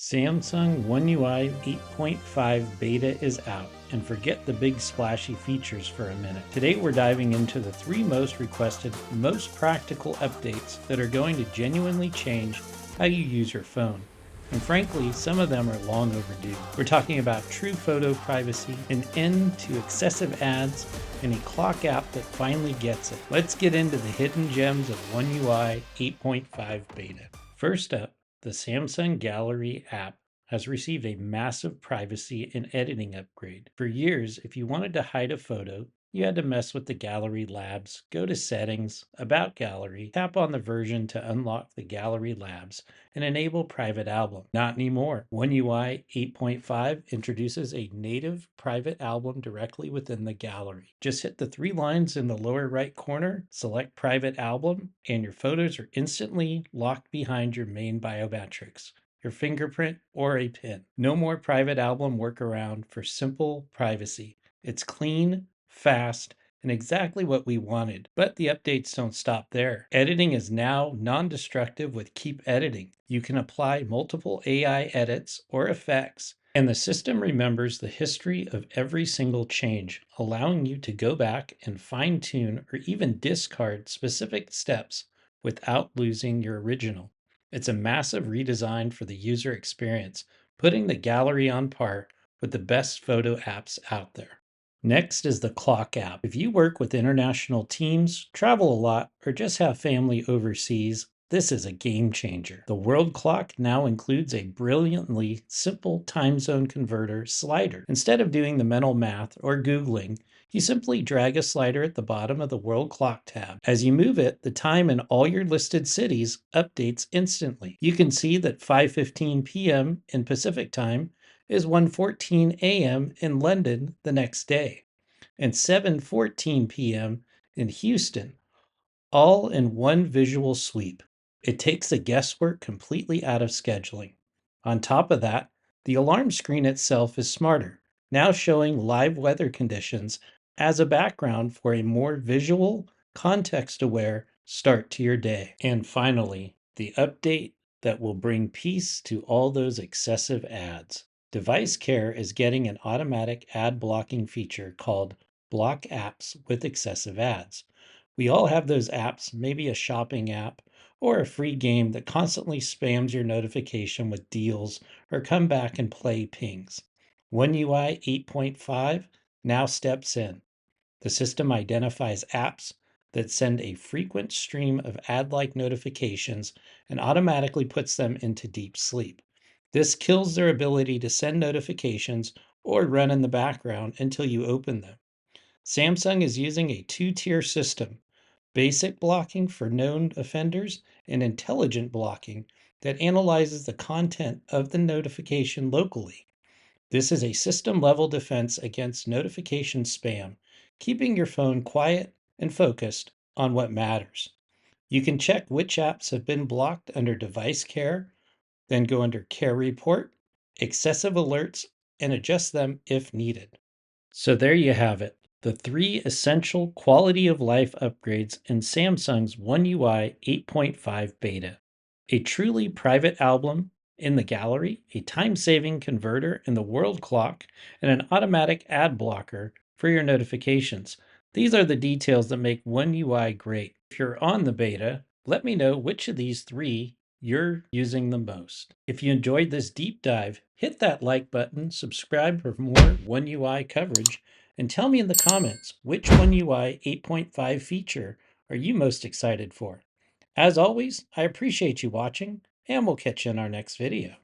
Samsung One UI 8.5 beta is out, and forget the big splashy features for a minute. Today we're diving into the three most requested, most practical updates that are going to genuinely change how you use your phone. And frankly, some of them are long overdue. We're talking about true photo privacy, an end to excessive ads, and a clock app that finally gets it. Let's get into the hidden gems of One UI 8.5 beta. First up, the Samsung Gallery app has received a massive privacy and editing upgrade. For years, if you wanted to hide a photo, you had to mess with the Gallery Labs, go to Settings, About Gallery, tap on the version to unlock the Gallery Labs, and enable Private Album. Not anymore. One UI 8.5 introduces a native private album directly within the gallery. Just hit the three lines in the lower right corner, select Private Album, and your photos are instantly locked behind your main biometrics, your fingerprint, or a pin. No more private album workaround for simple privacy. It's clean, fast, and exactly what we wanted. But the updates don't stop there. Editing is now non-destructive with Keep Editing. You can apply multiple AI edits or effects, and the system remembers the history of every single change, allowing you to go back and fine-tune or even discard specific steps without losing your original. It's a massive redesign for the user experience, putting the gallery on par with the best photo apps out there. Next is the Clock app. If you work with international teams, travel a lot, or just have family overseas, this is a game changer. The world clock now includes a brilliantly simple time zone converter slider. Instead of doing the mental math or Googling, you simply drag a slider at the bottom of the world clock tab. As you move it, the time in all your listed cities updates instantly. You can see that 5:15 p.m. in Pacific time is 1:14 a.m. in London the next day, and 7:14 p.m. in Houston, all in one visual sweep. It takes the guesswork completely out of scheduling. On top of that, the alarm screen itself is smarter, now showing live weather conditions as a background for a more visual, context-aware start to your day. And finally, the update that will bring peace to all those excessive ads. Device Care is getting an automatic ad blocking feature called Block Apps with Excessive Ads. We all have those apps, maybe a shopping app or a free game that constantly spams your notification with deals or come back and play pings. One UI 8.5 now steps in. The system identifies apps that send a frequent stream of ad-like notifications and automatically puts them into deep sleep. This kills their ability to send notifications or run in the background until you open them. Samsung is using a two-tier system: basic blocking for known offenders and intelligent blocking that analyzes the content of the notification locally. This is a system-level defense against notification spam, keeping your phone quiet and focused on what matters. You can check which apps have been blocked under Device Care, then go under Care Report, Excessive Alerts, and adjust them if needed. So there you have it, the three essential quality of life upgrades in Samsung's One UI 8.5 beta. A truly private album in the gallery, a time-saving converter in the world clock, and an automatic ad blocker for your notifications. These are the details that make One UI great. If you're on the beta, let me know which of these three you're using the most. If you enjoyed this deep dive, hit that like button, subscribe for more One UI coverage, and tell me in the comments which One UI 8.5 feature are you most excited for. As always, I appreciate you watching, and we'll catch you in our next video.